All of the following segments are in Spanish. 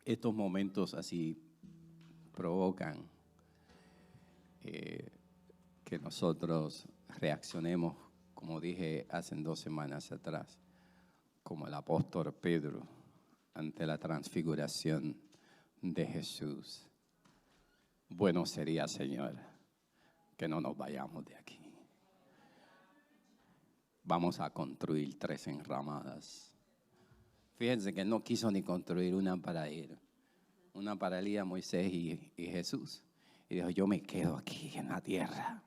estos momentos así provocan que nosotros reaccionemos, como dije hace 2 semanas atrás, como el apóstol Pedro ante la transfiguración de Jesús. Bueno sería, Señor, que no nos vayamos de aquí. Vamos a construir 3 enramadas. Fíjense que no quiso ni construir una para ir. Una para Elías, Moisés y Jesús. Y dijo, yo me quedo aquí en la tierra,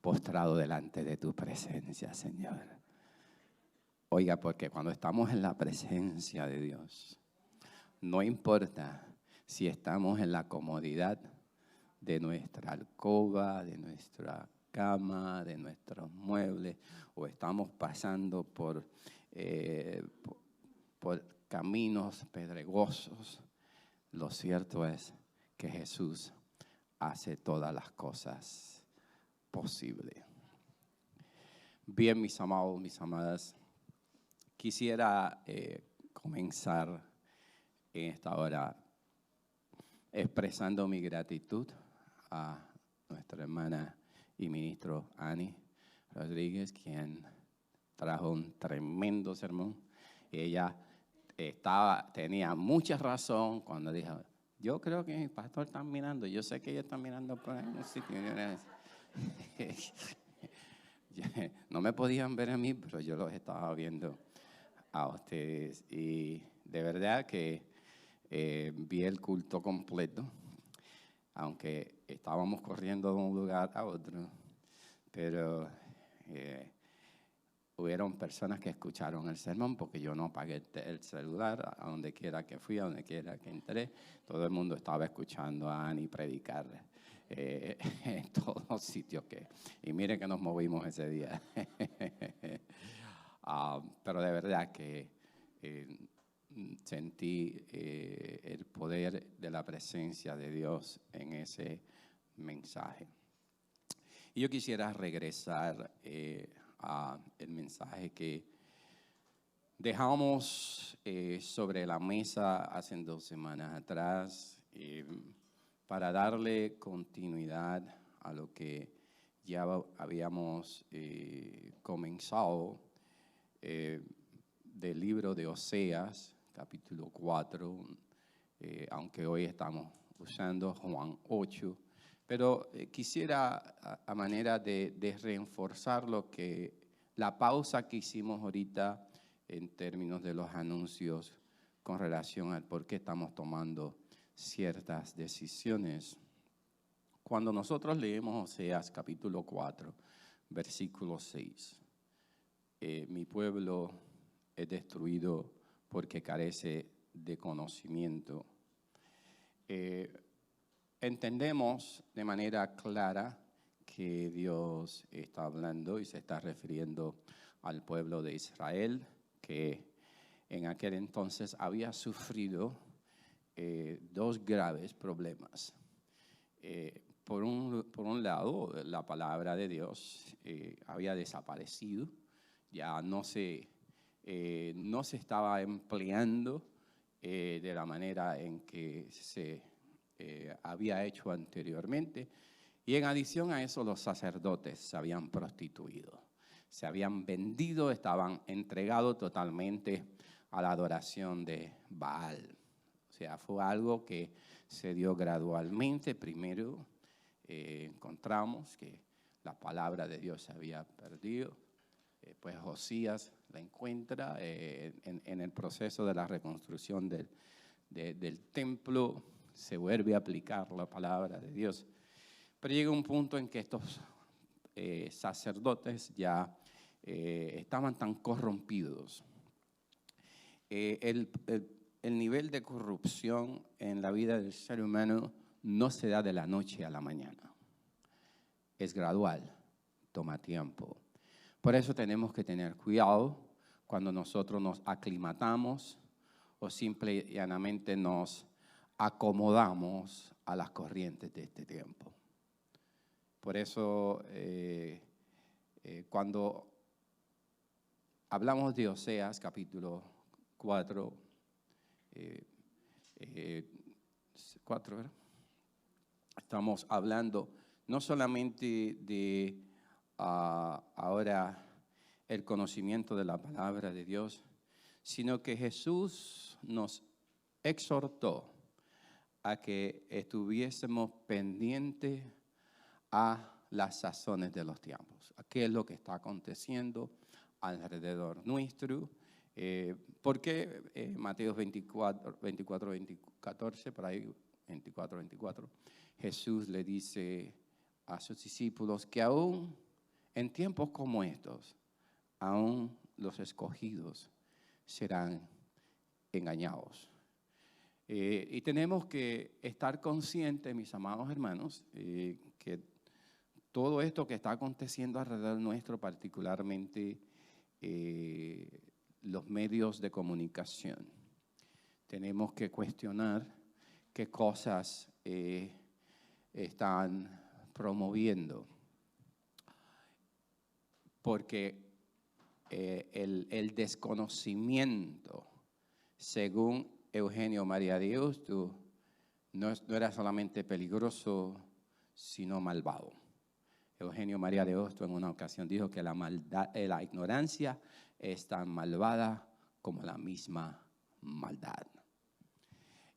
postrado delante de tu presencia, Señor. Oiga, porque cuando estamos en la presencia de Dios, no importa si estamos en la comodidad de nuestra alcoba, de nuestra cama, de nuestros muebles, o estamos pasando por caminos pedregosos. Lo cierto es que Jesús hace todas las cosas posibles. Bien, mis amados, mis amadas, quisiera comenzar en esta hora expresando mi gratitud a nuestra hermana y ministro Ani Rodríguez, quien trajo un tremendo sermón. Ella tenía mucha razón cuando dijo, yo creo que mi pastor está mirando, yo sé que ella está mirando por ahí en un sitio. No me podían ver a mí, pero yo los estaba viendo a ustedes. Y de verdad que vi el culto completo, aunque estábamos corriendo de un lugar a otro, pero hubieron personas que escucharon el sermón porque yo no apagué el celular. A donde quiera que fui, a donde quiera que entré, todo el mundo estaba escuchando a Ani predicar en todos los sitios y mire que nos movimos ese día. Pero de verdad que sentí el poder de la presencia de Dios en ese mensaje. Y yo quisiera regresar el mensaje que dejamos sobre la mesa hace 2 semanas atrás para darle continuidad a lo que ya habíamos comenzado del libro de Oseas, capítulo 4, aunque hoy estamos usando Juan 8. Pero quisiera, a manera de reforzar la pausa que hicimos ahorita en términos de los anuncios con relación al por qué estamos tomando ciertas decisiones. Cuando nosotros leemos Oseas capítulo 4, versículo 6, mi pueblo es destruido porque carece de conocimiento. Entendemos de manera clara que Dios está hablando y se está refiriendo al pueblo de Israel, que en aquel entonces había sufrido 2 graves problemas. Por un lado, la palabra de Dios había desaparecido, ya no se estaba empleando de la manera en que se había hecho anteriormente. Y en adición a eso, los sacerdotes se habían prostituido, se habían vendido, estaban entregados totalmente a la adoración de Baal. O sea, fue algo que se dio gradualmente. Primero encontramos que la palabra de Dios se había perdido. Pues Josías la encuentra en el proceso de la reconstrucción del templo. Se vuelve a aplicar la palabra de Dios. Pero llega un punto en que estos sacerdotes ya estaban tan corrompidos. El nivel de corrupción en la vida del ser humano no se da de la noche a la mañana. Es gradual, toma tiempo. Por eso tenemos que tener cuidado cuando nosotros nos aclimatamos o simple y llanamente nos acomodamos a las corrientes de este tiempo. Por eso, cuando hablamos de Oseas, capítulo 4, 4, ¿verdad? Estamos hablando no solamente de ahora el conocimiento de la palabra de Dios, sino que Jesús nos exhortó a que estuviésemos pendientes a las sazones de los tiempos, a qué es lo que está aconteciendo alrededor nuestro. Porque Mateo 24, 14, por ahí 24, 24, Jesús le dice a sus discípulos que aún en tiempos como estos, aún los escogidos serán engañados. Y tenemos que estar conscientes, mis amados hermanos, que todo esto que está aconteciendo alrededor nuestro, particularmente los medios de comunicación, tenemos que cuestionar qué cosas están promoviendo. Porque el desconocimiento, según Eugenio María de Hostos, no era solamente peligroso, sino malvado. Eugenio María de Hostos en una ocasión dijo que la ignorancia es tan malvada como la misma maldad.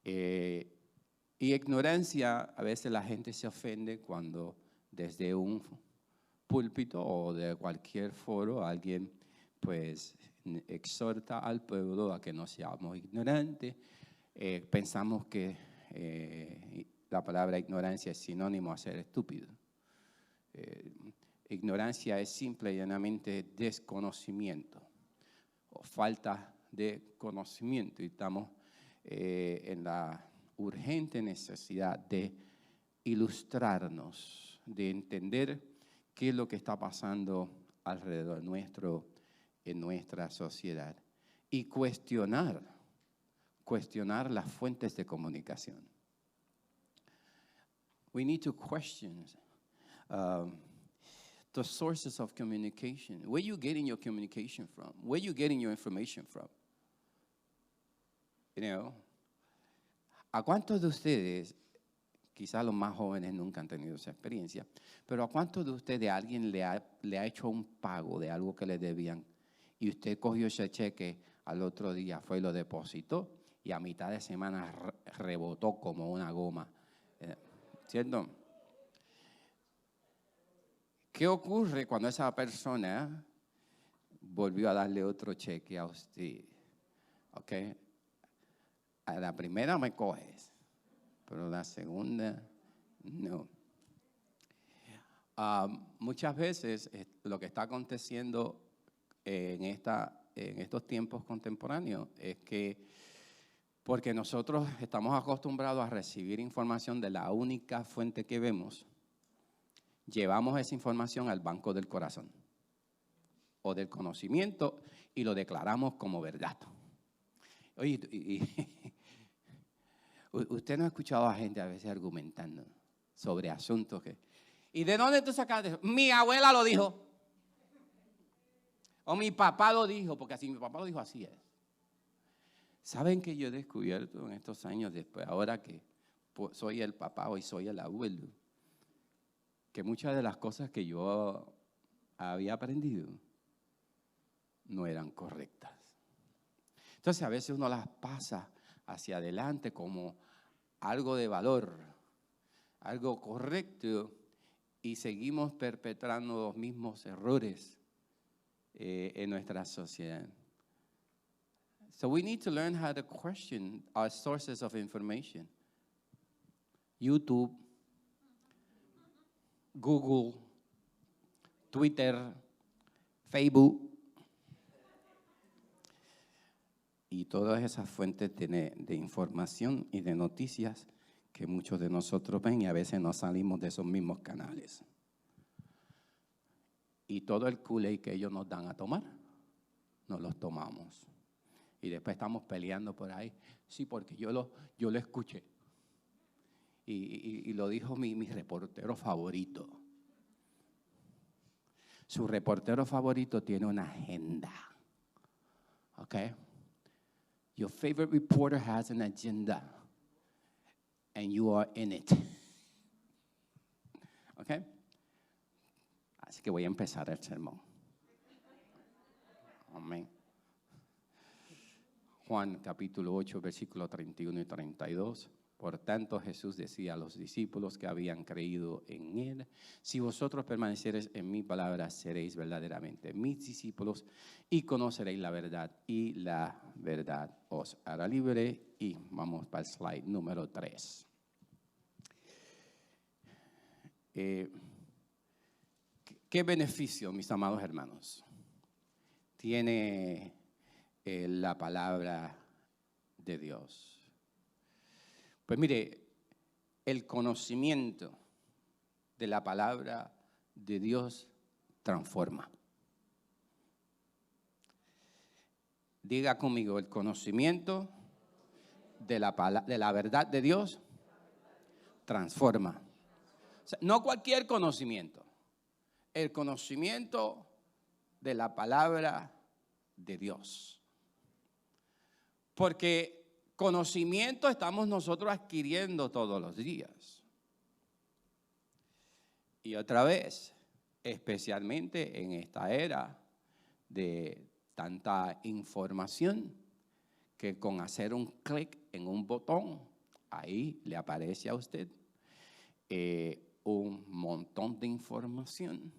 Y ignorancia, a veces la gente se ofende cuando desde un púlpito o de cualquier foro alguien pues exhorta al pueblo a que no seamos ignorantes. Pensamos que la palabra ignorancia es sinónimo a ser estúpido. Ignorancia es simple y llanamente desconocimiento o falta de conocimiento, y estamos en la urgente necesidad de ilustrarnos, de entender qué es lo que está pasando alrededor nuestro, en nuestra sociedad, y cuestionar las fuentes de comunicación. We need to question the sources of communication. Where you getting your communication from? Where you getting your information from? You know, ¿a cuántos de ustedes, quizás los más jóvenes nunca han tenido esa experiencia, pero a cuántos de ustedes alguien le ha hecho un pago de algo que le debían y usted cogió ese cheque al otro día, fue y lo depositó y a mitad de semana rebotó como una goma? ¿Cierto? ¿Qué ocurre cuando esa persona volvió a darle otro cheque a usted? ¿Ok? A la primera me coges, pero la segunda no. Muchas veces lo que está aconteciendo en estos tiempos contemporáneos es que, porque nosotros estamos acostumbrados a recibir información de la única fuente que vemos, llevamos esa información al banco del corazón o del conocimiento y lo declaramos como verdad. Oye, usted no ha escuchado a gente a veces argumentando sobre asuntos que... ¿Y de dónde tú sacaste? Mi abuela lo dijo. O mi papá lo dijo, porque así mi papá lo dijo, así es. ¿Saben que yo he descubierto en estos años después, ahora que soy el papá hoy soy el abuelo, que muchas de las cosas que yo había aprendido no eran correctas? Entonces a veces uno las pasa hacia adelante como algo de valor, algo correcto, y seguimos perpetrando los mismos errores en nuestra sociedad. So we need to learn how to question our sources of information. YouTube, Google, Twitter, Facebook y todas esas fuentes de información y de noticias que muchos de nosotros ven, y a veces no salimos de esos mismos canales. Y todo el Kool-Aid que ellos nos dan a tomar, nos los tomamos. Y después estamos peleando por ahí. Sí, porque yo lo escuché. Y lo dijo mi reportero favorito. Su reportero favorito tiene una agenda. ¿Ok? Your favorite reporter has an agenda. and you are in it. ¿Ok? Así que voy a empezar el sermón. Amén. Juan capítulo 8, versículos 31 y 32. Por tanto, Jesús decía a los discípulos que habían creído en él: si vosotros permaneceréis en mi palabra, seréis verdaderamente mis discípulos y conoceréis la verdad, y la verdad os hará libre. Y vamos para el slide número 3. ¿Qué beneficio, mis amados hermanos, tiene la palabra de Dios? Pues mire, el conocimiento de la palabra de Dios transforma. Diga conmigo, el conocimiento de la verdad de Dios transforma. O sea, no cualquier conocimiento, el conocimiento de la palabra de Dios. Porque conocimiento estamos nosotros adquiriendo todos los días. Y otra vez, especialmente en esta era de tanta información, que con hacer un clic en un botón, ahí le aparece a usted un montón de información.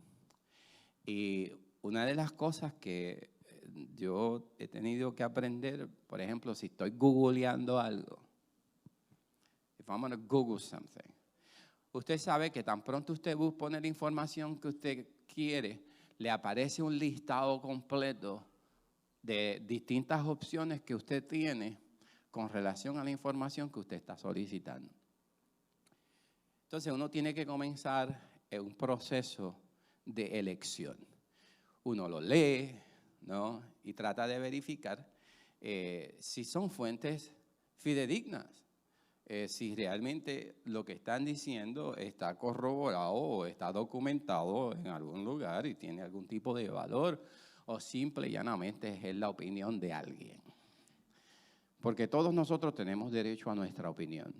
Y una de las cosas que yo he tenido que aprender, por ejemplo, si estoy googleando algo, if I'm going to Google something, usted sabe que tan pronto usted pone la información que usted quiere, le aparece un listado completo de distintas opciones que usted tiene con relación a la información que usted está solicitando. Entonces uno tiene que comenzar un proceso de elección. Uno lo lee, ¿no? Y trata de verificar si son fuentes fidedignas, si realmente lo que están diciendo está corroborado o está documentado en algún lugar y tiene algún tipo de valor, o simple y llanamente es la opinión de alguien. Porque todos nosotros tenemos derecho a nuestra opinión,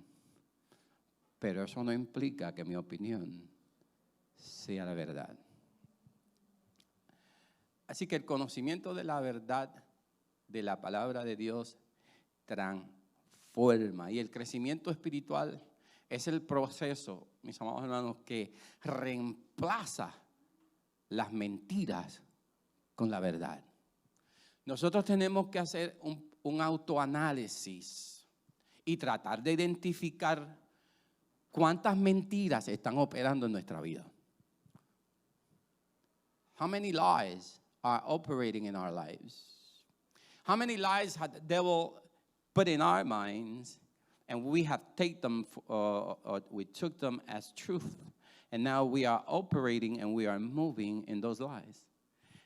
pero eso no implica que mi opinión sea la verdad. Así que el conocimiento de la verdad de la palabra de Dios transforma. Y el crecimiento espiritual es el proceso, mis amados hermanos, que reemplaza las mentiras con la verdad. Nosotros tenemos que hacer un autoanálisis y tratar de identificar cuántas mentiras están operando en nuestra vida. How many lies are operating in our lives? How many lies had the devil put in our minds, and we have taken them, we took them as truth, and now we are operating and we are moving in those lies.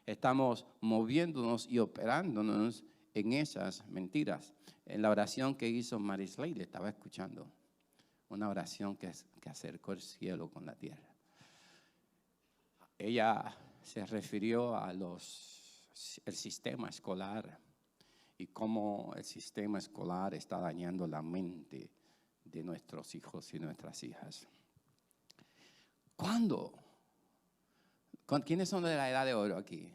Estamos moviéndonos y operándonos en esas mentiras. En la oración que hizo Marisley, le estaba escuchando, una oración que acercó el cielo con la tierra. Ella se refirió a el sistema escolar y cómo el sistema escolar está dañando la mente de nuestros hijos y nuestras hijas. ¿Cuándo? ¿Quiénes son de la edad de oro aquí?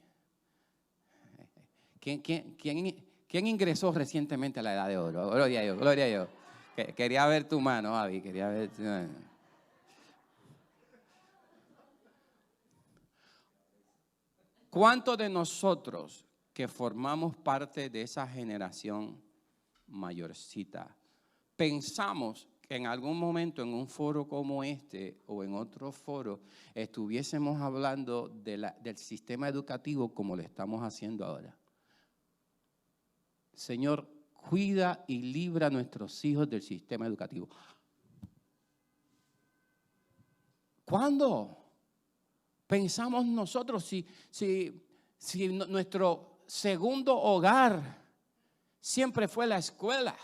¿Quién ingresó recientemente a la edad de oro? Gloria a Dios, gloria a Dios. Quería ver tu mano, Abby, quería ver tu mano. ¿Cuántos de nosotros que formamos parte de esa generación mayorcita pensamos que en algún momento en un foro como este o en otro foro estuviésemos hablando del sistema educativo como lo estamos haciendo ahora? Señor, cuida y libra a nuestros hijos del sistema educativo. ¿Cuándo pensamos nosotros si nuestro segundo hogar siempre fue la escuela?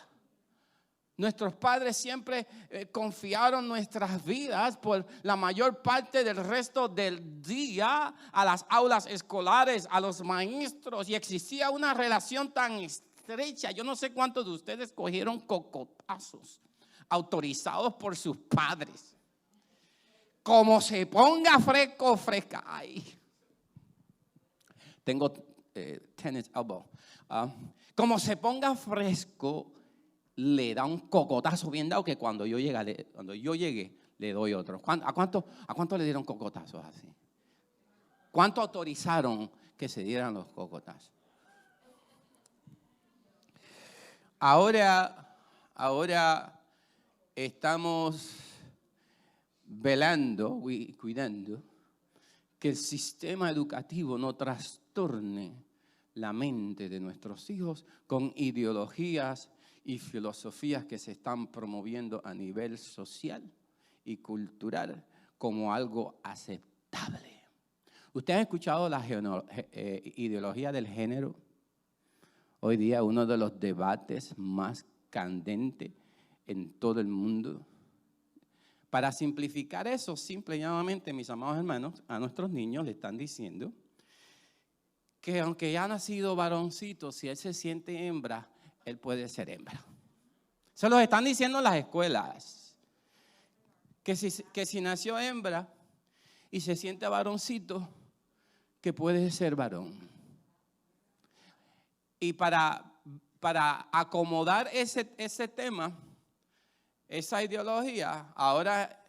Nuestros padres siempre confiaron nuestras vidas por la mayor parte del resto del día a las aulas escolares, a los maestros, y existía una relación tan estrecha. Yo no sé cuántos de ustedes cogieron cocotazos autorizados por sus padres. Como se ponga fresco o fresca. Ay. Tengo tennis elbow. Como se ponga fresco, le da un cocotazo bien dado que cuando yo llegue, le doy otro. ¿A cuánto le dieron cocotazos así? ¿Cuánto autorizaron que se dieran los cocotazos? Ahora estamos velando y cuidando que el sistema educativo no trastorne la mente de nuestros hijos con ideologías y filosofías que se están promoviendo a nivel social y cultural como algo aceptable. ¿Usted ha escuchado la ideología del género? Hoy día uno de los debates más candentes en todo el mundo. Para simplificar eso, simple y llanamente, mis amados hermanos, a nuestros niños le están diciendo que aunque ya ha nacido varoncito, si él se siente hembra, él puede ser hembra. Se los están diciendo en las escuelas. Que si nació hembra y se siente varoncito, que puede ser varón. Y para acomodar ese tema, esa ideología, ahora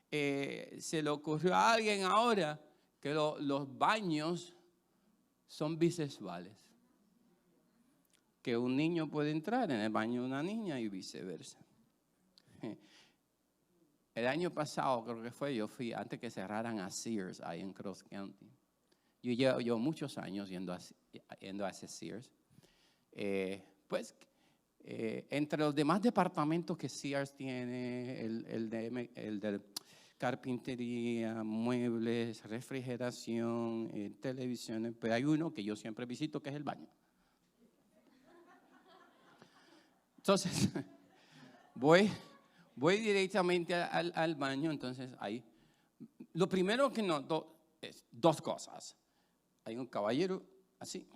se le ocurrió a alguien ahora que los baños son bisexuales. Que un niño puede entrar en el baño de una niña y viceversa. El año pasado, creo que fue, yo fui antes que cerraran a Sears ahí en Cross County. Yo llevo muchos años yendo a ese Sears. Entre los demás departamentos que Sears tiene, el de carpintería, muebles, refrigeración, televisiones, pero hay uno que yo siempre visito que es el baño. Entonces, voy directamente al baño, entonces ahí. Lo primero que noto es dos cosas. Hay un caballero así,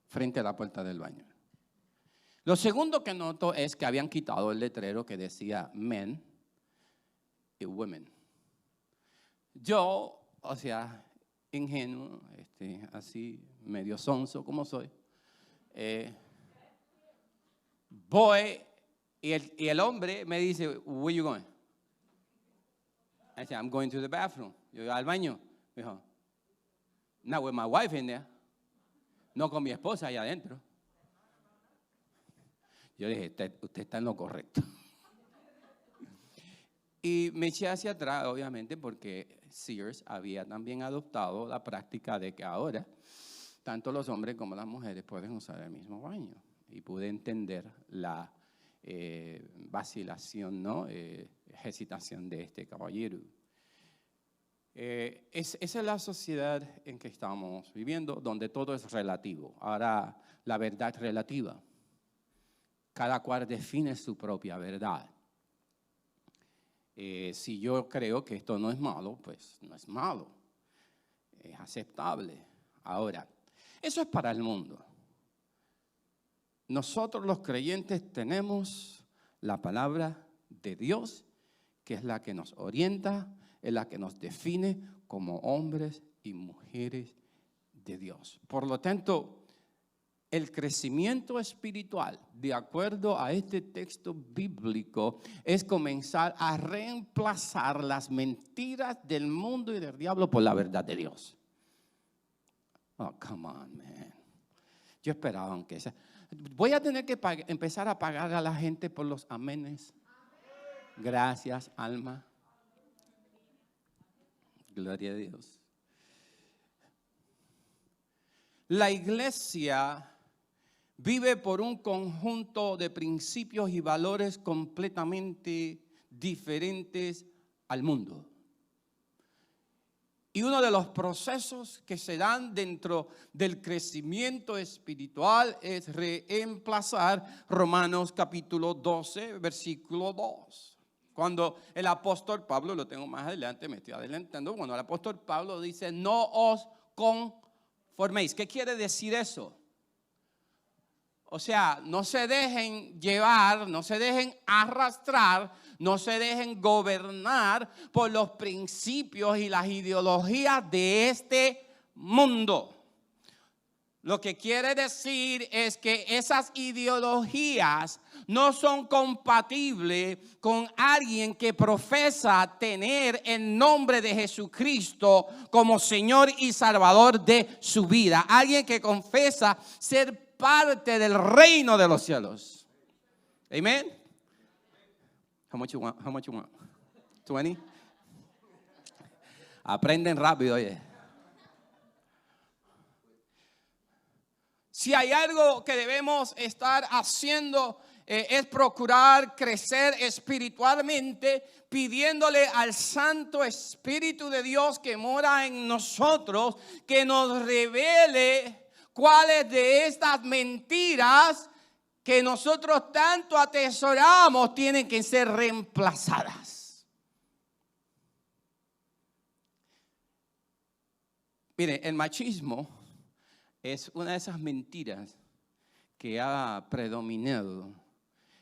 frente a la puerta del baño. Lo segundo que noto es que habían quitado el letrero que decía men y women. Yo, o sea, ingenuo, así medio sonso como soy, voy y el hombre me dice, where you going? I said, I'm going to the bathroom. Yo iba al baño. Me dijo, not with my wife in there. No con mi esposa allá adentro. Yo le dije, usted está en lo correcto. Y me eché hacia atrás, obviamente, porque Sears había también adoptado la práctica de que ahora tanto los hombres como las mujeres pueden usar el mismo baño. Y pude entender la vacilación, ¿no? Hesitación de este caballero. Esa es la sociedad en que estamos viviendo, donde todo es relativo. Ahora la verdad es relativa. Cada cual define su propia verdad. Si yo creo que esto no es malo, pues no es malo. Es aceptable. Ahora, eso es para el mundo. Nosotros los creyentes tenemos la palabra de Dios, que es la que nos orienta, es la que nos define como hombres y mujeres de Dios. Por lo tanto, el crecimiento espiritual, de acuerdo a este texto bíblico, es comenzar a reemplazar las mentiras del mundo y del diablo por la verdad de Dios. Oh, come on, man. Yo esperaba aunque sea. Voy a tener que empezar a pagar a la gente por los amenes. Gracias, alma. Gloria a Dios. La iglesia vive por un conjunto de principios y valores completamente diferentes al mundo. Y uno de los procesos que se dan dentro del crecimiento espiritual es reemplazar Romanos capítulo 12, versículo 2. Cuando el apóstol Pablo, lo tengo más adelante, me estoy adelantando, cuando el apóstol Pablo dice, no os conforméis. ¿Qué quiere decir eso? O sea, no se dejen llevar, no se dejen arrastrar, no se dejen gobernar por los principios y las ideologías de este mundo. Lo que quiere decir es que esas ideologías no son compatibles con alguien que profesa tener el nombre de Jesucristo como Señor y Salvador de su vida. Alguien que confesa ser parte del reino de los cielos. Amen. How much you want? How much you want? 20? Aprenden rápido, oye. Si hay algo que debemos estar haciendo es procurar crecer espiritualmente, pidiéndole al Santo Espíritu de Dios que mora en nosotros, que nos revele cuáles de estas mentiras que nosotros tanto atesoramos tienen que ser reemplazadas. Mire, el machismo es una de esas mentiras que ha predominado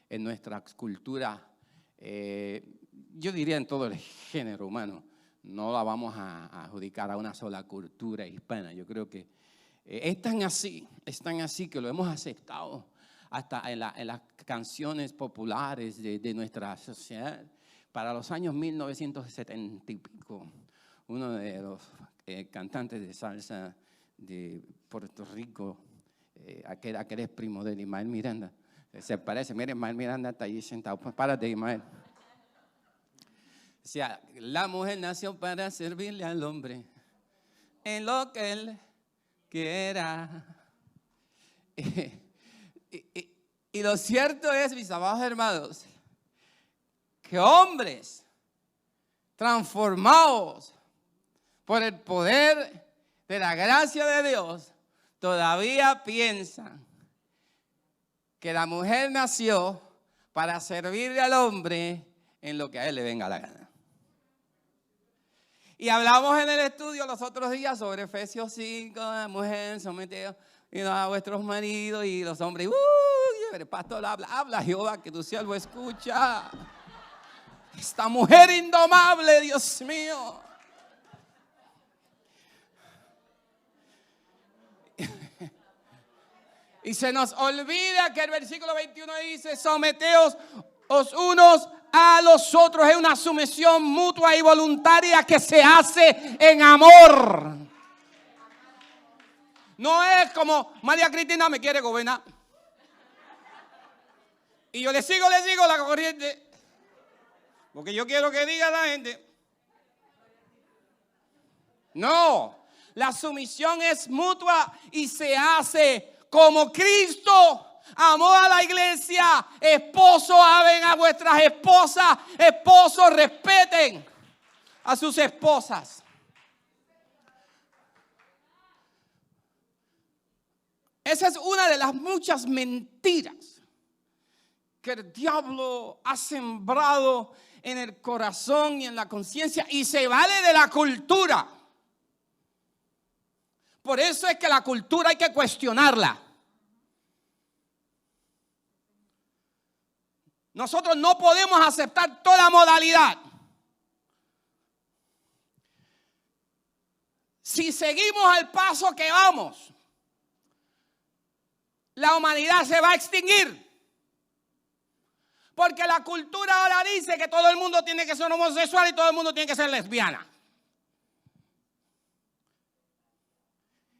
en nuestra cultura, yo diría en todo el género humano. No la vamos a adjudicar a una sola cultura hispana. Yo creo que es tan así que lo hemos aceptado hasta en las canciones populares de nuestra sociedad. Para los años 1970 y pico, uno de los cantantes de salsa de Puerto Rico, aquel es primo de Ismael Miranda, se parece, mire, Ismael Miranda está ahí sentado, pues párate, Ismael. O sea, la mujer nació para servirle al hombre en lo que él quiera. Y lo cierto es, mis amados hermanos, que hombres transformados por el poder de la gracia de Dios todavía piensan que la mujer nació para servirle al hombre en lo que a él le venga la gana. Y hablamos en el estudio los otros días sobre Efesios 5, la mujer someteos a vuestros maridos y los hombres, el pastor habla Jehová, que tu siervo escucha. Esta mujer indomable, Dios mío. Y se nos olvida que el versículo 21 dice, someteos los unos a los otros. Es una sumisión mutua y voluntaria que se hace en amor. No es como María Cristina me quiere gobernar y yo le sigo la corriente porque yo quiero que diga la gente. No, la sumisión es mutua y se hace como Cristo amó a la iglesia. Esposos, amen a vuestras esposas. Esposos, respeten a sus esposas. Esa es una de las muchas mentiras que el diablo ha sembrado en el corazón y en la conciencia y se vale de la cultura. Por eso es que la cultura hay que cuestionarla. Nosotros no podemos aceptar toda modalidad. Si seguimos al paso que vamos, la humanidad se va a extinguir. Porque la cultura ahora dice que todo el mundo tiene que ser homosexual y todo el mundo tiene que ser lesbiana.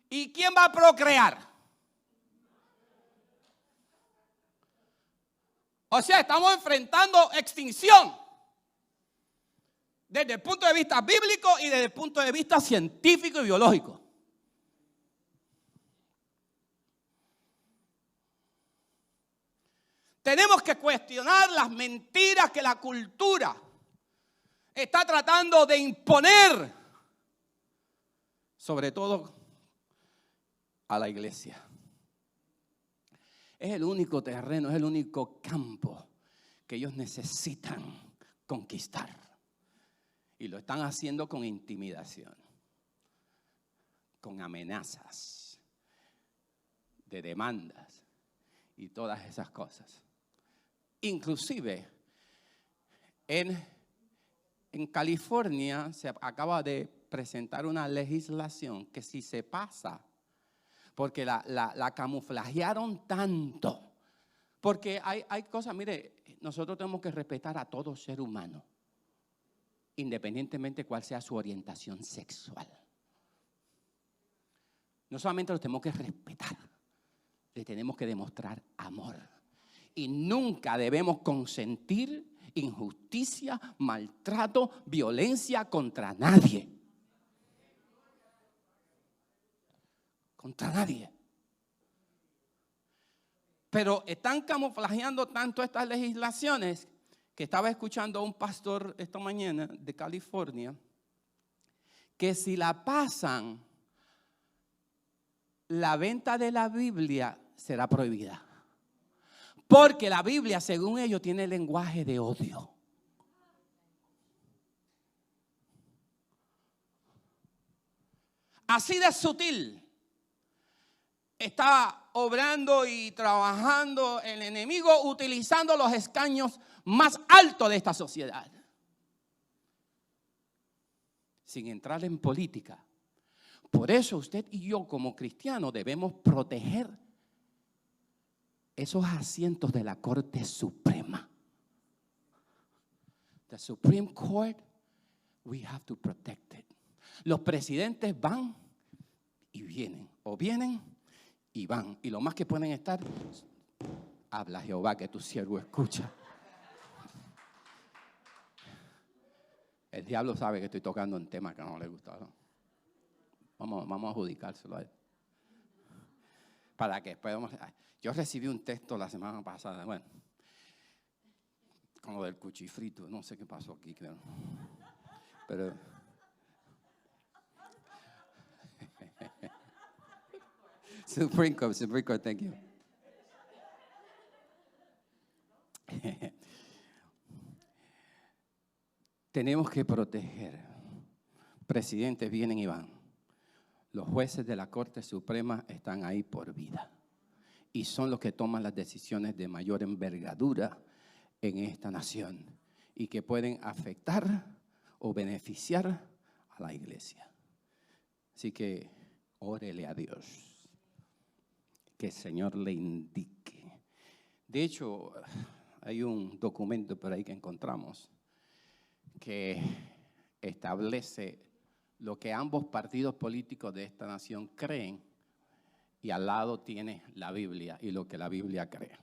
¿Y quién va a procrear? O sea, estamos enfrentando extinción desde el punto de vista bíblico y desde el punto de vista científico y biológico. Tenemos que cuestionar las mentiras que la cultura está tratando de imponer, sobre todo a la iglesia. Es el único terreno, es el único campo que ellos necesitan conquistar. Y lo están haciendo con intimidación, con amenazas de demandas y todas esas cosas. Inclusive, en California se acaba de presentar una legislación que si se pasa, porque la camuflajearon tanto, porque hay cosas, mire, nosotros tenemos que respetar a todo ser humano, independientemente cuál sea su orientación sexual. No solamente lo tenemos que respetar, le tenemos que demostrar amor. Y nunca debemos consentir injusticia, maltrato, violencia contra nadie. Contra nadie. Pero están camuflajeando tanto estas legislaciones que estaba escuchando a un pastor esta mañana de California que si la pasan, la venta de la Biblia será prohibida. Porque la Biblia, según ellos, tiene lenguaje de odio. Así de sutil está obrando y trabajando el enemigo utilizando los escaños más altos de esta sociedad. Sin entrar en política. Por eso usted y yo como cristianos debemos proteger esos asientos de la Corte Suprema. The Supreme Court, we have to protect it. Los presidentes van y vienen, o vienen y van. Y lo más que pueden estar, habla Jehová que tu siervo escucha. El diablo sabe que estoy tocando un tema que no le gusta, ¿no? Vamos a adjudicárselo a él. Para que podamos. Yo recibí un texto la semana pasada, bueno, como del cuchifrito, no sé qué pasó aquí, creo. Pero Supreme Court, thank you. Tenemos que proteger. Presidentes vienen y van. Los jueces de la Corte Suprema están ahí por vida. Y son los que toman las decisiones de mayor envergadura en esta nación. Y que pueden afectar o beneficiar a la iglesia. Así que órele a Dios. Que el Señor le indique. De hecho, hay un documento por ahí que encontramos que establece lo que ambos partidos políticos de esta nación creen y al lado tiene la Biblia y lo que la Biblia cree.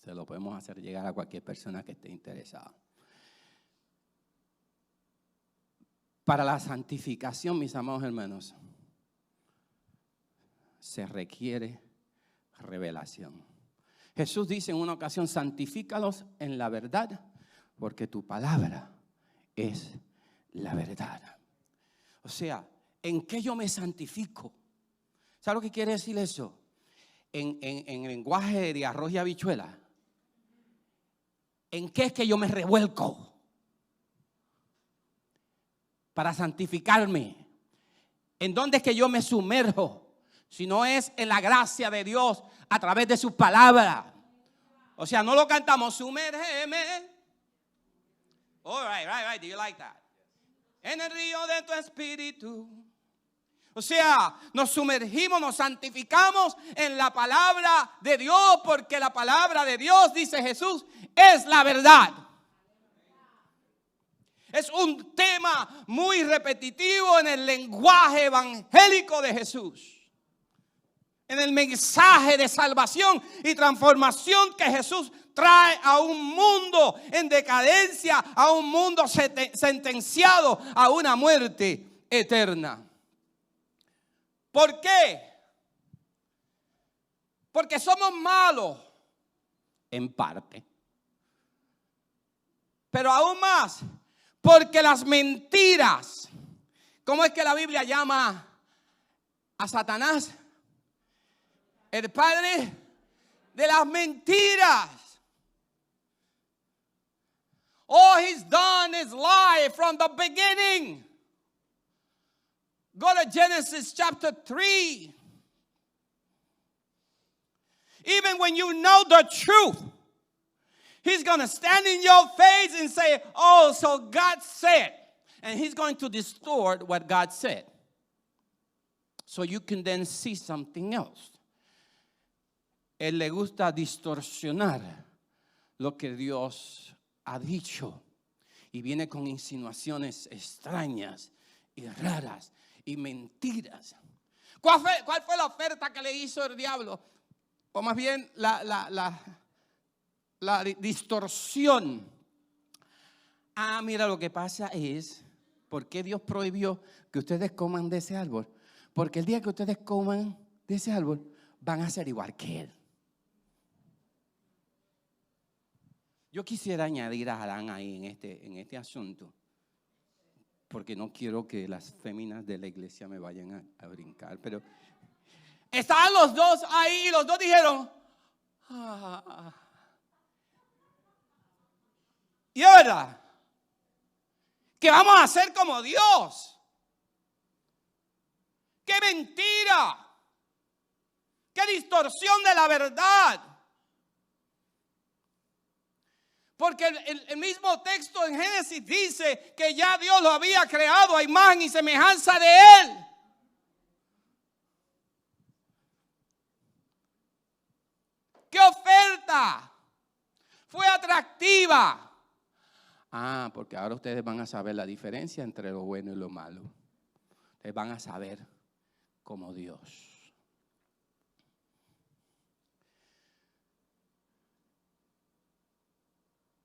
Se lo podemos hacer llegar a cualquier persona que esté interesada. Para la santificación, mis amados hermanos, se requiere revelación. Jesús dice en una ocasión, santifícalos en la verdad, porque tu palabra es la verdad. O sea, ¿en qué yo me santifico? ¿Sabe lo que quiere decir eso? En lenguaje de arroz y habichuela. ¿En qué es que yo me revuelco para santificarme? ¿En dónde es que yo me sumerjo? Si no es en la gracia de Dios a través de su palabra. O sea, no lo cantamos, sumérgeme. All right. Do you like that? En el río de tu espíritu. O sea, nos sumergimos, nos santificamos en la palabra de Dios, porque la palabra de Dios, dice Jesús, es la verdad. Es un tema muy repetitivo en el lenguaje evangélico de Jesús. En el mensaje de salvación y transformación que Jesús trae a un mundo en decadencia, a un mundo sentenciado a una muerte eterna. ¿Por qué? Porque somos malos en parte. Pero aún más, porque las mentiras, ¿cómo es que la Biblia llama a Satanás? El padre de las mentiras. All he's done is lie from the beginning. Go to Genesis chapter 3. Even when you know the truth, he's going to stand in your face and say, oh, so God said. And he's going to distort what God said. So you can then see something else. Él le gusta distorsionar lo que Dios ha dicho. Y viene con insinuaciones extrañas y raras y mentiras. ¿Cuál fue la oferta que le hizo el diablo? O más bien la distorsión. Mira, lo que pasa es, ¿por qué Dios prohibió que ustedes coman de ese árbol? Porque el día que ustedes coman de ese árbol, van a ser igual que Él. Yo quisiera añadir a Adán ahí en este asunto, porque no quiero que las féminas de la iglesia me vayan a brincar, pero estaban los dos ahí y los dos dijeron, y ahora, que vamos a hacer como Dios. ¡Qué mentira! ¡Qué distorsión de la verdad! Porque el mismo texto en Génesis dice que ya Dios lo había creado a imagen y semejanza de Él. ¿Qué oferta? Fue atractiva. Porque ahora ustedes van a saber la diferencia entre lo bueno y lo malo. Ustedes van a saber como Dios.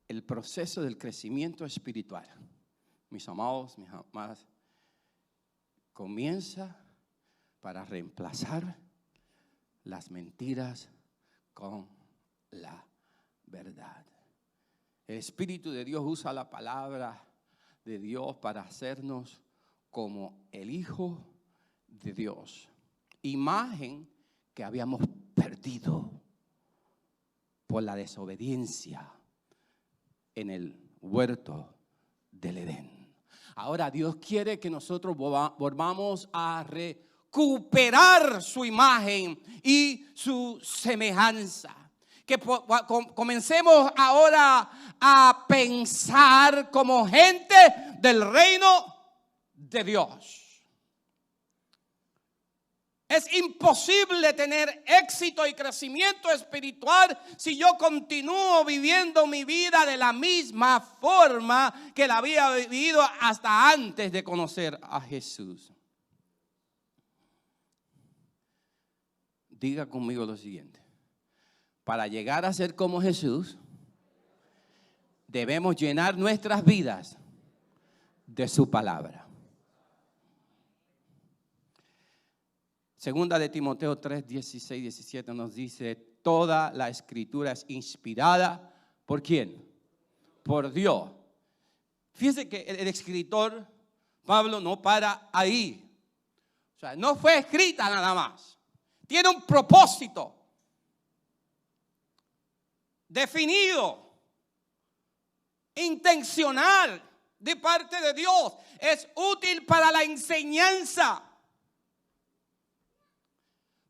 El proceso del crecimiento espiritual, mis amados, mis amadas, comienza para reemplazar las mentiras con la verdad. El Espíritu de Dios usa la palabra de Dios para hacernos como el Hijo de Dios. Imagen que habíamos perdido por la desobediencia en el huerto del Edén. Ahora Dios quiere que nosotros volvamos a recuperar su imagen y su semejanza. Que comencemos ahora a pensar como gente del reino de Dios. Es imposible tener éxito y crecimiento espiritual si yo continúo viviendo mi vida de la misma forma que la había vivido hasta antes de conocer a Jesús. Diga conmigo lo siguiente. Para llegar a ser como Jesús, debemos llenar nuestras vidas de su palabra. Segunda de Timoteo 3, 16, 17 nos dice, toda la escritura es inspirada, ¿por quién? Por Dios. Fíjense que el escritor Pablo no para ahí. O sea, no fue escrita nada más. Tiene un propósito definido, intencional de parte de Dios. Es útil para la enseñanza,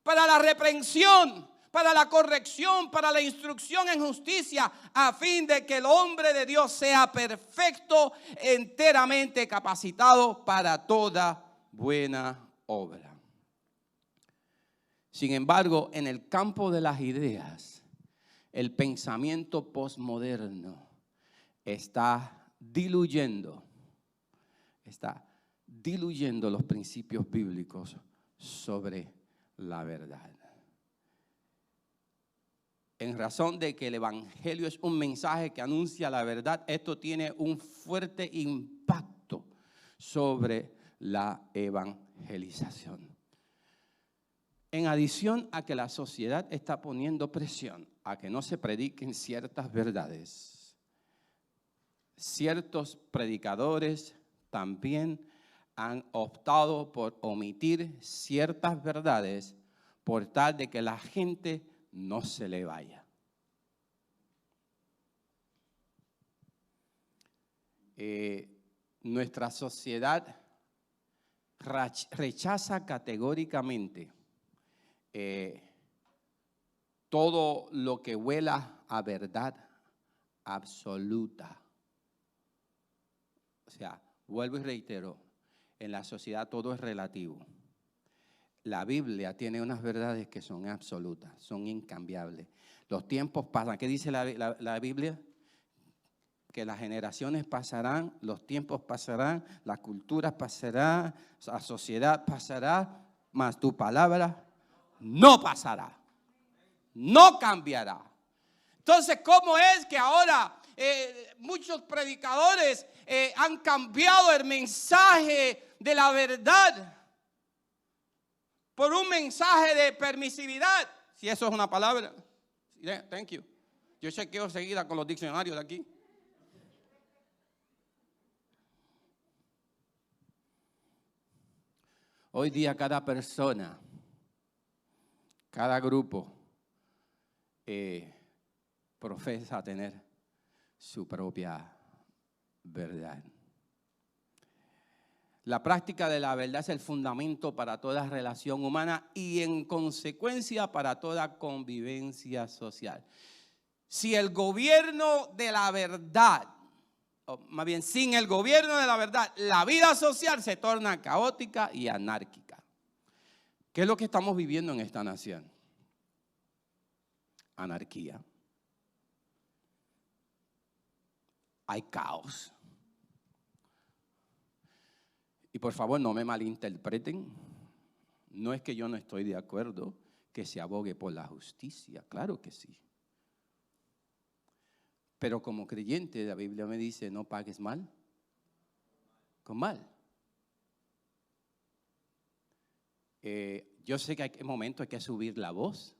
para la reprensión, para la corrección, para la instrucción en justicia, a fin de que el hombre de Dios sea perfecto, enteramente capacitado para toda buena obra. Sin embargo, en el campo de las ideas, el pensamiento posmoderno está diluyendo los principios bíblicos sobre la verdad. En razón de que el evangelio es un mensaje que anuncia la verdad, esto tiene un fuerte impacto sobre la evangelización. En adición a que la sociedad está poniendo presión a que no se prediquen ciertas verdades, ciertos predicadores también han optado por omitir ciertas verdades por tal de que la gente no se le vaya. Nuestra sociedad rechaza categóricamente todo lo que huela a verdad absoluta. O sea, vuelvo y reitero, en la sociedad todo es relativo. La Biblia tiene unas verdades que son absolutas, son incambiables. Los tiempos pasan. ¿Qué dice la Biblia? Que las generaciones pasarán, los tiempos pasarán, las culturas pasarán, la sociedad pasará, mas tu palabra no pasará, no cambiará. Entonces, ¿cómo es que ahora muchos predicadores han cambiado el mensaje de la verdad por un mensaje de permisividad? Si eso es una palabra. Thank you. Yo chequeo seguida con los diccionarios de aquí. Hoy día cada persona, cada grupo profesa tener su propia verdad. La práctica de la verdad es el fundamento para toda relación humana y en consecuencia para toda convivencia social. Si el gobierno de la verdad, o más bien sin el gobierno de la verdad, la vida social se torna caótica y anárquica. ¿Qué es lo que estamos viviendo en esta nación? Anarquía. Hay caos. Y por favor no me malinterpreten, no es que yo no estoy de acuerdo que se abogue por la justicia, claro que sí. Pero como creyente la Biblia me dice no pagues mal con mal. Yo sé que hay momentos hay que subir la voz.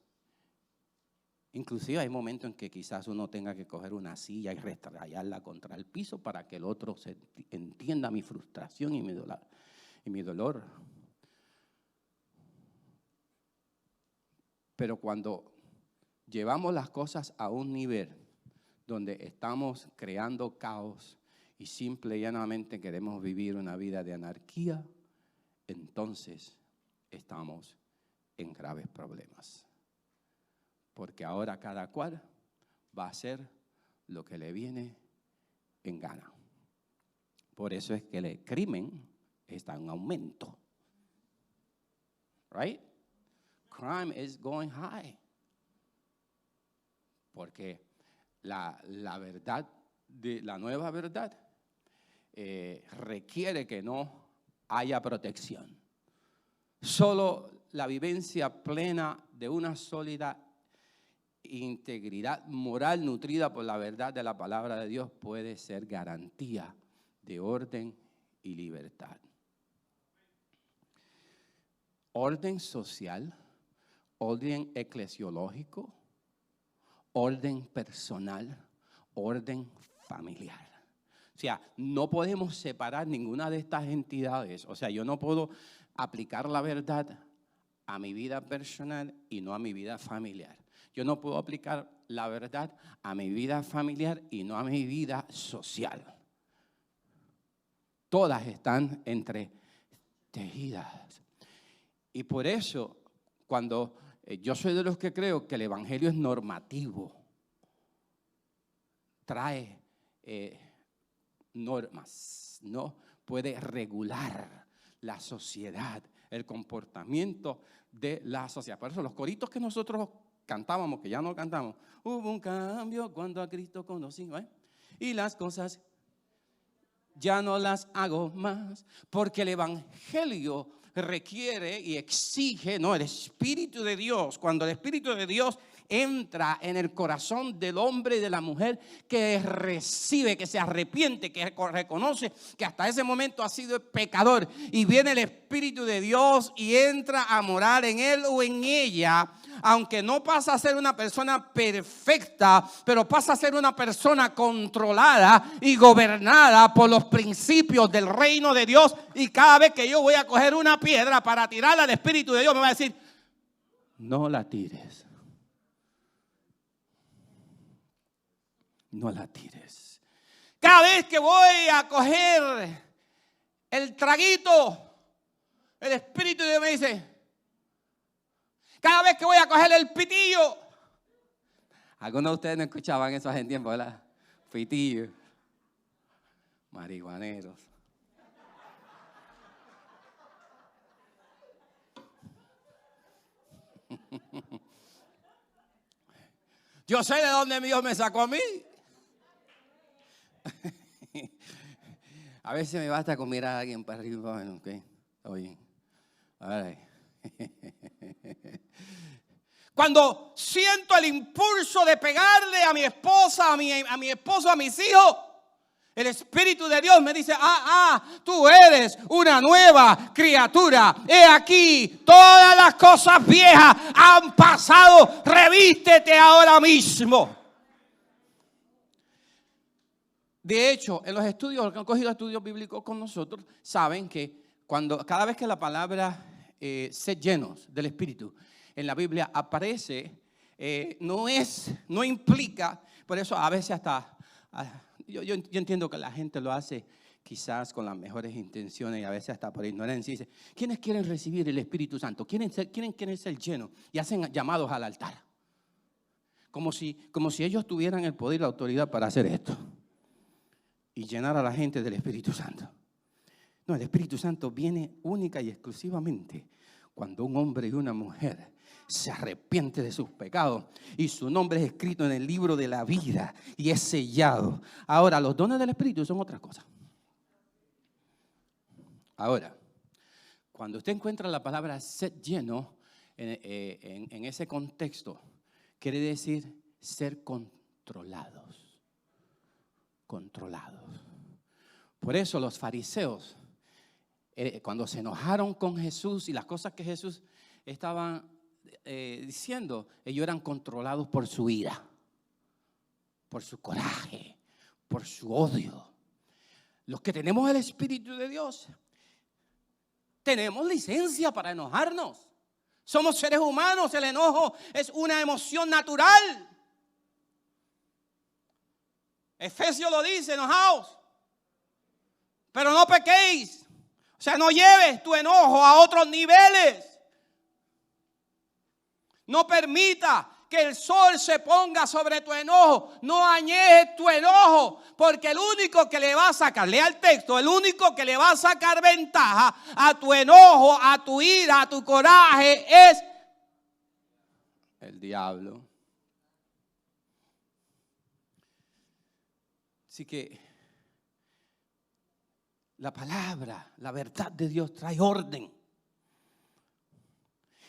Inclusive hay momentos en que quizás uno tenga que coger una silla y restrayarla contra el piso para que el otro entienda mi frustración y mi dolor. Pero cuando llevamos las cosas a un nivel donde estamos creando caos y simple y llanamente queremos vivir una vida de anarquía, entonces estamos en graves problemas. Porque ahora cada cual va a hacer lo que le viene en gana. Por eso es que el crimen está en aumento. Right? Crime is going high. Porque la verdad, la nueva verdad, requiere que no haya protección. Solo la vivencia plena de una sólida integridad moral nutrida por la verdad de la palabra de Dios puede ser garantía de orden y libertad. Orden social, orden eclesiológico, orden personal, orden familiar. O sea, no podemos separar ninguna de estas entidades. O sea, yo no puedo aplicar la verdad a mi vida personal y no a mi vida familiar. Yo no puedo aplicar la verdad a mi vida familiar y no a mi vida social. Todas están entretejidas. Y por eso, cuando yo soy de los que creo que el evangelio es normativo, trae normas, ¿no? Puede regular la sociedad, el comportamiento de la sociedad. Por eso los coritos que nosotros cantábamos, que ya no cantamos, hubo un cambio cuando a Cristo conocí, ¿eh? Y las cosas ya no las hago más, porque el evangelio requiere y exige, no, el Espíritu de Dios. Cuando el Espíritu de Dios entra en el corazón del hombre y de la mujer que recibe, que se arrepiente, que reconoce que hasta ese momento ha sido pecador, y viene el Espíritu de Dios y entra a morar en él o en ella, aunque no pasa a ser una persona perfecta, pero pasa a ser una persona controlada y gobernada por los principios del reino de Dios. Y cada vez que yo voy a coger una piedra para tirarla al Espíritu de Dios, me va a decir: no la tires. No la tires. Cada vez que voy a coger el traguito, el Espíritu de Dios me dice: cada vez que voy a coger el pitillo, Algunos de ustedes no escuchaban eso en tiempo, ¿verdad? Fitillos, marihuaneros. Yo sé de dónde Dios me sacó a mí. A veces me basta con mirar a alguien para arriba. Bueno, ok, está bien. All right. Cuando siento el impulso de pegarle a mi esposa, a mi esposo, a mis hijos, el Espíritu de Dios me dice, tú eres una nueva criatura. He aquí, todas las cosas viejas han pasado, revístete ahora mismo. De hecho, en los estudios, los que han cogido estudios bíblicos con nosotros, saben que cada vez que la palabra sed llenos del Espíritu en la Biblia aparece, no implica, por eso a veces hasta, yo entiendo que la gente lo hace quizás con las mejores intenciones y a veces hasta por ignorancia. Dice, ¿quiénes quieren recibir el Espíritu Santo? ¿Quiénes quieren ser llenos? Y hacen llamados al altar. Como si ellos tuvieran el poder y la autoridad para hacer esto. Y llenar a la gente del Espíritu Santo. No, el Espíritu Santo viene única y exclusivamente cuando un hombre y una mujer se arrepiente de sus pecados y su nombre es escrito en el libro de la vida y es sellado. Ahora, los dones del Espíritu son otra cosa. Ahora, cuando usted encuentra la palabra ser lleno en ese contexto, quiere decir ser controlados. Por eso los fariseos, cuando se enojaron con Jesús y las cosas que Jesús estaba diciendo, ellos eran controlados por su ira, por su coraje, por su odio. Los que tenemos el Espíritu de Dios, tenemos licencia para enojarnos. Somos seres humanos, el enojo es una emoción natural. Efesios lo dice, enojaos, pero no pequéis. O sea, no lleves tu enojo a otros niveles. No permita que el sol se ponga sobre tu enojo. No añejes tu enojo, porque el único que le va a sacar, lea el texto, el único que le va a sacar ventaja a tu enojo, a tu ira, a tu coraje es el diablo. Así que la palabra, la verdad de Dios trae orden.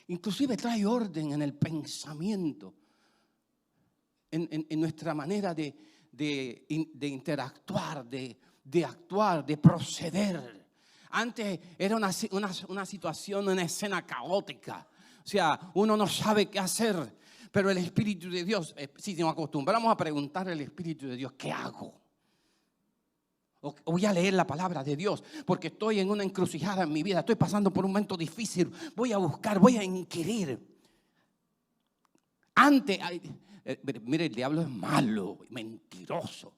Inclusive trae orden en el pensamiento, en nuestra manera de interactuar, de actuar, de proceder. Antes era una situación, una escena caótica. O sea, uno no sabe qué hacer, pero el Espíritu de Dios, si nos acostumbramos a preguntar al Espíritu de Dios, ¿qué hago? O voy a leer la palabra de Dios porque estoy en una encrucijada en mi vida, estoy pasando por un momento difícil, voy a buscar, voy a inquirir. Mire, el diablo es malo, mentiroso.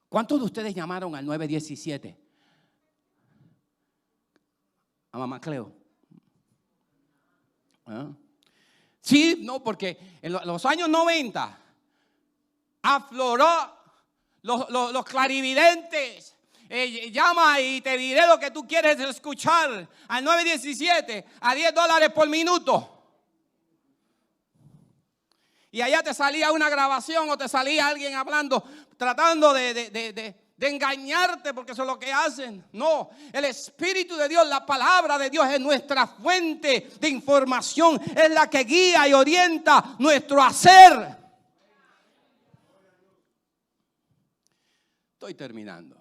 ¿Cuántos de ustedes llamaron al 917? A mamá Cleo. ¿Ah? Sí, no, porque en los años 90 afloró los clarividentes. Llama y te diré lo que tú quieres escuchar al 917 a $10 por minuto. Y allá te salía una grabación o te salía alguien hablando, tratando de engañarte, porque eso es lo que hacen. No, el Espíritu de Dios, la palabra de Dios es nuestra fuente de información, es la que guía y orienta nuestro hacer. Estoy terminando.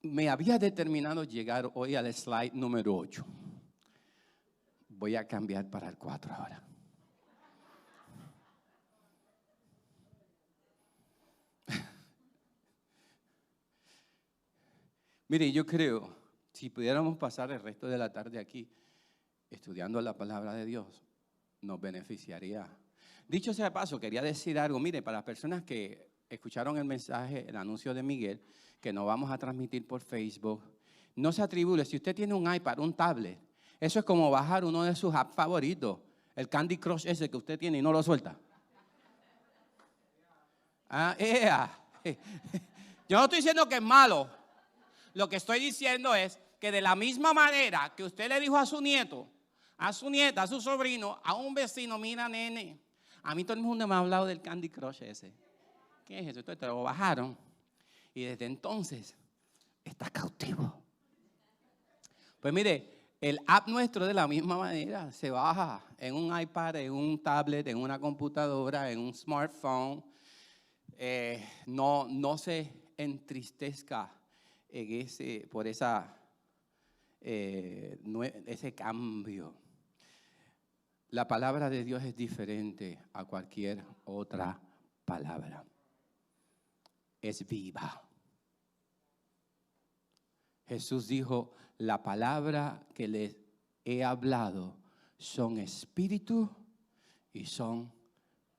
Me había determinado llegar hoy al slide número 8. Voy a cambiar para el 4 ahora. Mire, yo creo, si pudiéramos pasar el resto de la tarde aquí estudiando la palabra de Dios, nos beneficiaría. Dicho sea de paso, quería decir algo. Mire, para las personas que escucharon el mensaje, el anuncio de Miguel, que no vamos a transmitir por Facebook, no se atribule. Si usted tiene un iPad, un tablet, eso es como bajar uno de sus apps favoritos, el Candy Crush ese que usted tiene y no lo suelta. Yo no estoy diciendo que es malo. Lo que estoy diciendo es que de la misma manera que usted le dijo a su nieto, a su nieta, a su sobrino, a un vecino, mira, nene, a mí todo el mundo me ha hablado del Candy Crush ese. ¿Qué es eso? Entonces te lo bajaron. Y desde entonces está cautivo. Pues mire, el app nuestro de la misma manera se baja en un iPad, en un tablet, en una computadora, en un smartphone. No se entristezca por ese cambio. La palabra de Dios es diferente a cualquier otra palabra. Es viva. Jesús dijo, la palabra que les he hablado son espíritu y son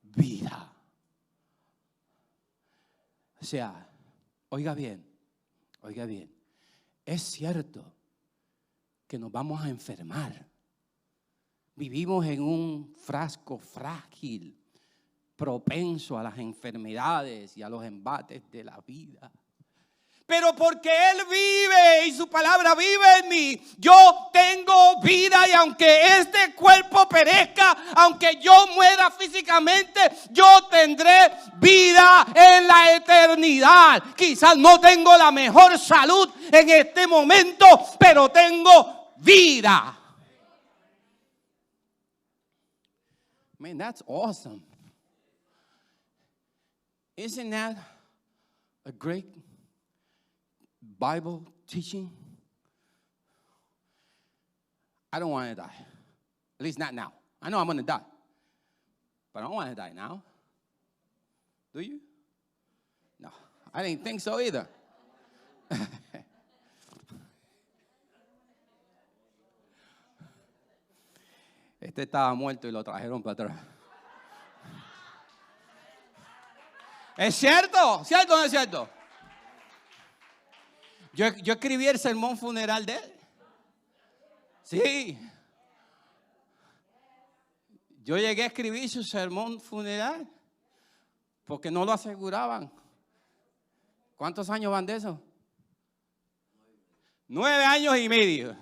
vida. O sea, oiga bien, es cierto que nos vamos a enfermar. Vivimos en un frasco frágil, propenso a las enfermedades y a los embates de la vida. Pero porque Él vive y su palabra vive en mí, yo tengo vida y aunque este cuerpo perezca, aunque yo muera físicamente, yo tendré vida en la eternidad. Quizás no tengo la mejor salud en este momento, pero tengo vida. Man, that's awesome. Isn't that a great Bible teaching? I don't want to die. At least not now. I know I'm going to die. But I don't want to die now. Do you? No, I didn't think so either. Este estaba muerto y lo trajeron para atrás. ¿Es cierto? ¿Cierto o no es cierto? Yo escribí el sermón funeral de él. Sí. Yo llegué a escribir su sermón funeral porque no lo aseguraban. ¿Cuántos años van de eso? 9 años y medio.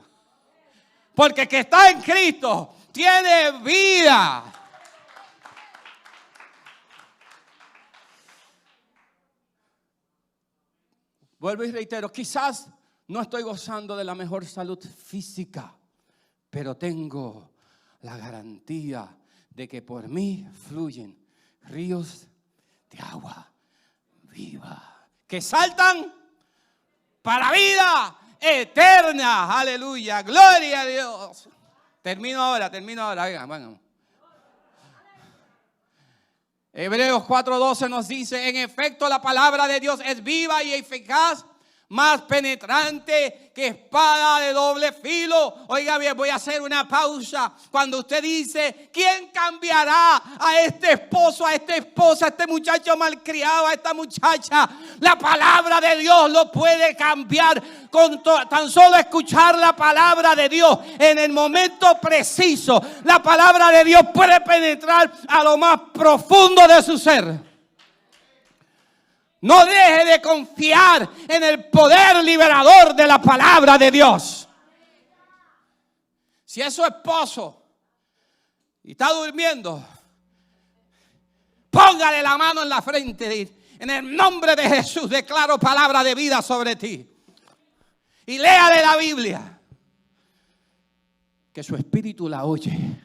Porque el que está en Cristo tiene vida. Vuelvo y reitero, quizás no estoy gozando de la mejor salud física, pero tengo la garantía de que por mí fluyen ríos de agua viva que saltan para vida eterna. Aleluya, gloria a Dios. Termino ahora. Vengan. Hebreos 4:12 nos dice, en efecto la palabra de Dios es viva y eficaz, más penetrante que espada de doble filo. Oiga bien, voy a hacer una pausa. Cuando usted dice, ¿quién cambiará a este esposo, a esta esposa, a este muchacho malcriado, a esta muchacha? La palabra de Dios lo puede cambiar. Con tan solo escuchar la palabra de Dios en el momento preciso, la palabra de Dios puede penetrar a lo más profundo de su ser. No deje de confiar en el poder liberador de la palabra de Dios. Si es su esposo y está durmiendo, póngale la mano en la frente. En el nombre de Jesús declaro palabra de vida sobre ti. Y léale la Biblia. Que su espíritu la oye.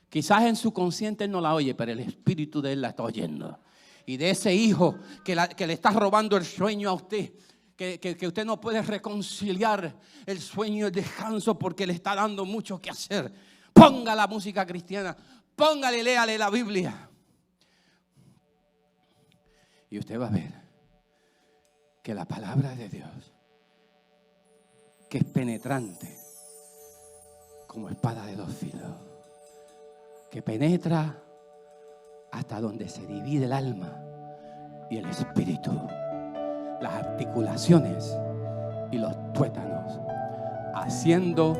Quizás en su consciente él no la oye, pero el espíritu de él la está oyendo. Y de ese hijo que le está robando el sueño a usted, que usted no puede reconciliar el sueño y el descanso porque le está dando mucho que hacer. Ponga la música cristiana, póngale, léale la Biblia. Y usted va a ver que la palabra de Dios, que es penetrante como espada de 2 filos, que penetra hasta donde se divide el alma y el espíritu, las articulaciones y los tuétanos, haciendo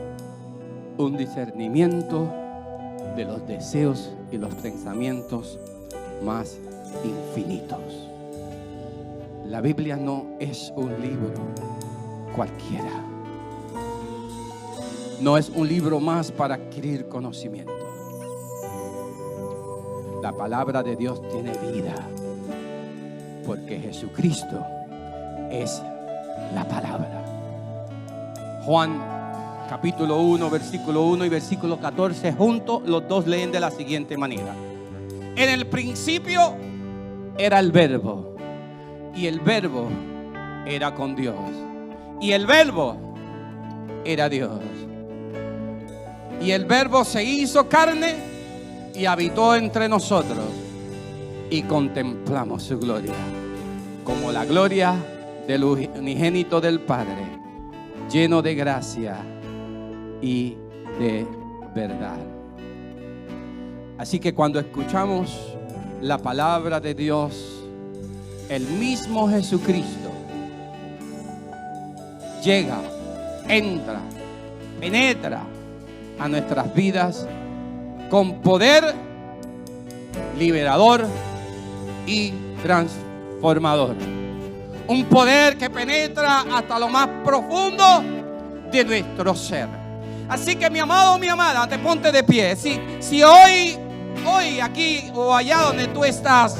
un discernimiento de los deseos y los pensamientos más infinitos. La Biblia no es un libro cualquiera. No es un libro más para adquirir conocimiento. La palabra de Dios tiene vida, porque Jesucristo es la palabra. Juan capítulo 1, versículo 1 y versículo 14 juntos, los dos leen de la siguiente manera: en el principio era el Verbo, y el Verbo era con Dios, y el Verbo era Dios. Y el Verbo se hizo carne y habitó entre nosotros, y contemplamos su gloria, como la gloria del unigénito del Padre, lleno de gracia y de verdad. Así que cuando escuchamos la palabra de Dios, el mismo Jesucristo llega, entra, penetra a nuestras vidas con poder liberador y transformador. Un poder que penetra hasta lo más profundo de nuestro ser. Así que mi amado, mi amada, te ponte de pie. Si hoy aquí o allá donde tú estás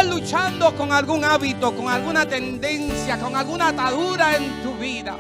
luchando con algún hábito, con alguna tendencia, con alguna atadura en tu vida,